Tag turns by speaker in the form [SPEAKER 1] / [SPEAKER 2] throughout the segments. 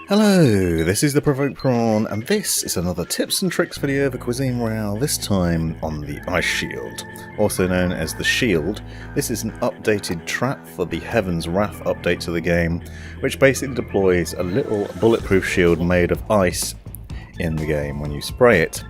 [SPEAKER 1] Hello, this is the Provoked Prawn, and this is another tips and tricks video for Cuisine Royale, this time on the Ice Shield. Also known as the Shield, this is an updated trap for the Heaven's Wrath update to the game, which basically deploys a little bulletproof shield made of ice in the game when you spray it.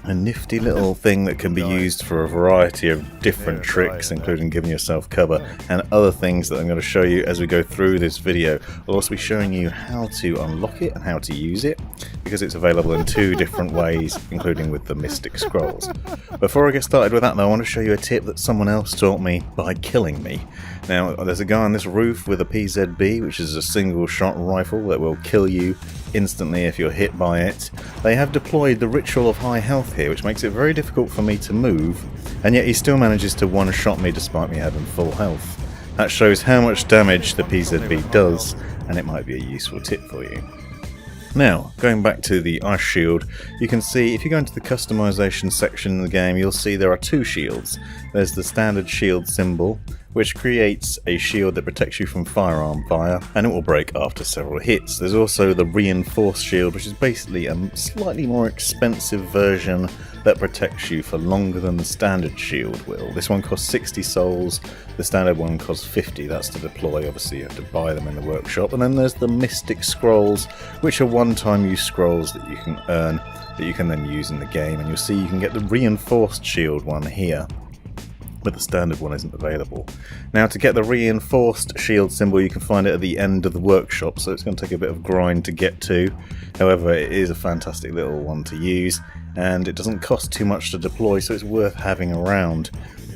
[SPEAKER 1] A nifty little thing that can be used for a variety of different tricks, including giving yourself cover and other things that I'm going to show you as we go through this video. I'll also be showing you how to unlock it and how to use it, because it's available in two different ways, including with the Mystic Scrolls. Before I get started with that though, I want to show you a tip that someone else taught me by killing me. Now, there's a guy on this roof with a PZB, which is a single shot rifle that will kill you instantly if you're hit by it. They have deployed the Ritual of High Health here, which makes it very difficult for me to move, and yet he still manages to one-shot me despite me having full health. That shows how much damage the PZB does, and it might be a useful tip for you. Now, going back to the Ice Shield, you can see if you go into the customization section in the game, you'll see there are two shields. There's the standard shield symbol, which creates a shield that protects you from firearm fire, and it will break after several hits. There's also the reinforced shield, which is basically a slightly more expensive version that protects you for longer than the standard shield will. This one costs 60 souls, the standard one costs 50, that's to deploy, obviously you have to buy them in the workshop. And then there's the Mystic Scrolls, which are one-time use scrolls that you can earn, that you can then use in the game, and you'll see you can get the reinforced shield one here, but the standard one isn't available. Now, to get the reinforced shield symbol, you can find it at the end of the workshop, so it's going to take a bit of grind to get to. However, it is a fantastic little one to use, and it doesn't cost too much to deploy, so it's worth having around,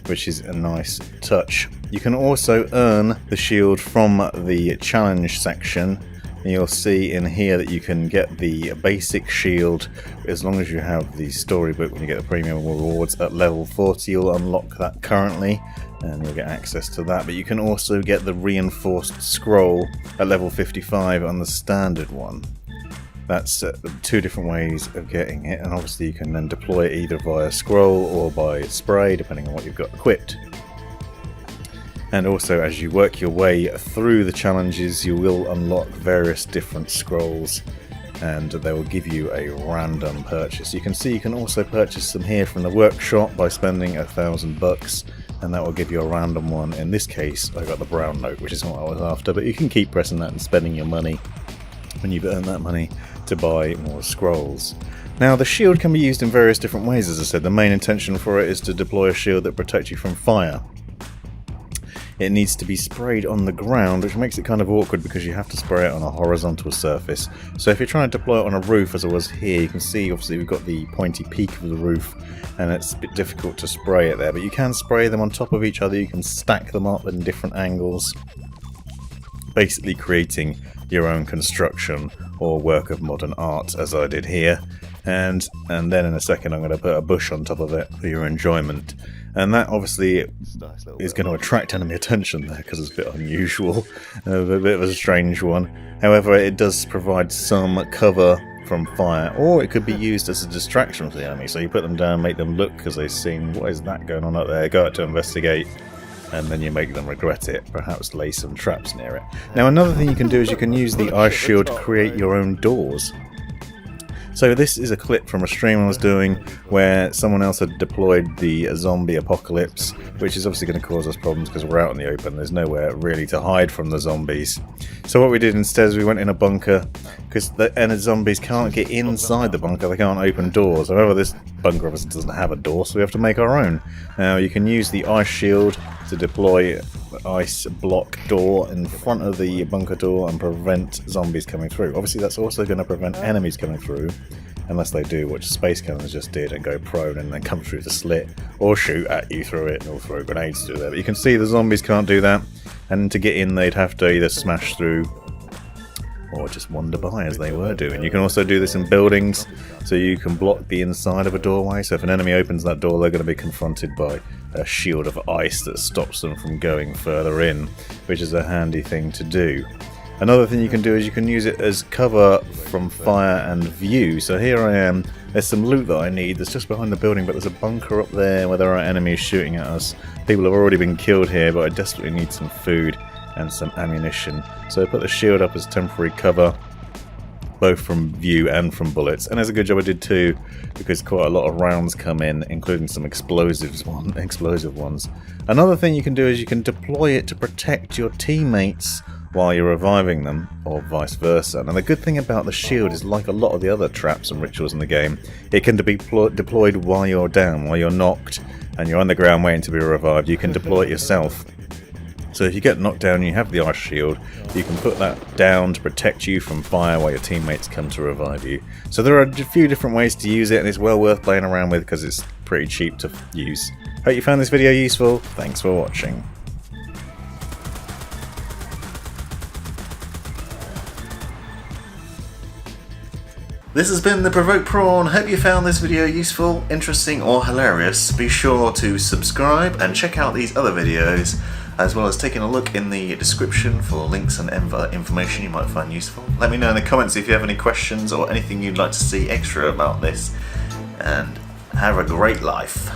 [SPEAKER 1] which is a nice touch. You can also earn the shield from the challenge section. And you'll see in here that you can get the basic shield as long as you have the storybook. When you get the premium rewards at level 40, you'll unlock that currently and you'll get access to that. But you can also get the reinforced scroll at level 55 on the standard one. That's two different ways of getting it, and obviously you can then deploy it either via scroll or by spray, depending on what you've got equipped. And also, as you work your way through the challenges, you will unlock various different scrolls, and they will give you a random purchase. You can see you can also purchase them here from the workshop by spending $1,000, and that will give you a random one. In this case, I got the brown note, which is what I was after, but you can keep pressing that and spending your money when you've earned that money to buy more scrolls. Now, the shield can be used in various different ways, as I said. The main intention for it is to deploy a shield that protects you from fire. It needs to be sprayed on the ground, which makes it kind of awkward because you have to spray it on a horizontal surface. So if you're trying to deploy it on a roof, as I was here, you can see obviously we've got the pointy peak of the roof, and it's a bit difficult to spray it there. But you can spray them on top of each other, you can stack them up in different angles, basically creating your own construction or work of modern art, as I did here. And then in a second I'm going to put a bush on top of it for your enjoyment. And that obviously is going to attract enemy attention there because it's a bit unusual, a bit of a strange one. However, it does provide some cover from fire, or it could be used as a distraction for the enemy. So you put them down, make them look because they've seen, what is that going on up there, go out to investigate, and then you make them regret it, perhaps lay some traps near it. Now, another thing you can do is you can use the ice shield to create your own doors. So this is a clip from a stream I was doing where someone else had deployed the zombie apocalypse, which is obviously going to cause us problems because we're out in the open. There's nowhere really to hide from the zombies. So what we did instead is we went in a bunker, because the zombies can't get inside the bunker, they can't open doors. However, this bunker obviously doesn't have a door, so we have to make our own. Now, you can use the ice shield to deploy the ice block door in front of the bunker door and prevent zombies coming through. Obviously, that's also going to prevent enemies coming through, unless they do what Space Cannons just did and go prone and then come through the slit, or shoot at you through it, or throw grenades through there. But you can see the zombies can't do that, and to get in they'd have to either smash through or just wander by, as they were doing. You can also do this in buildings, so you can block the inside of a doorway, so if an enemy opens that door they're going to be confronted by a shield of ice that stops them from going further in, which is a handy thing to do. Another thing you can do is you can use it as cover from fire and view. So here I am, there's some loot that I need that's just behind the building, but there's a bunker up there where there are enemies shooting at us. People have already been killed here, but I desperately need some food and some ammunition. So I put the shield up as temporary cover, both from view and from bullets. And there's a good job I did too, because quite a lot of rounds come in, including some explosive ones. Another thing you can do is you can deploy it to protect your teammates while you're reviving them, or vice versa. And the good thing about the shield is, like a lot of the other traps and rituals in the game, it can be deployed while you're down, while you're knocked, and you're on the ground waiting to be revived. You can deploy it yourself. So if you get knocked down and you have the ice shield, you can put that down to protect you from fire while your teammates come to revive you. So there are a few different ways to use it, and it's well worth playing around with because it's pretty cheap to use. Hope you found this video useful. Thanks for watching. This has been the Provoked Prawn. Hope you found this video useful, interesting or hilarious. Be sure to subscribe and check out these other videos, as well as taking a look in the description for links and other information you might find useful. Let me know in the comments if you have any questions or anything you'd like to see extra about this, and have a great life.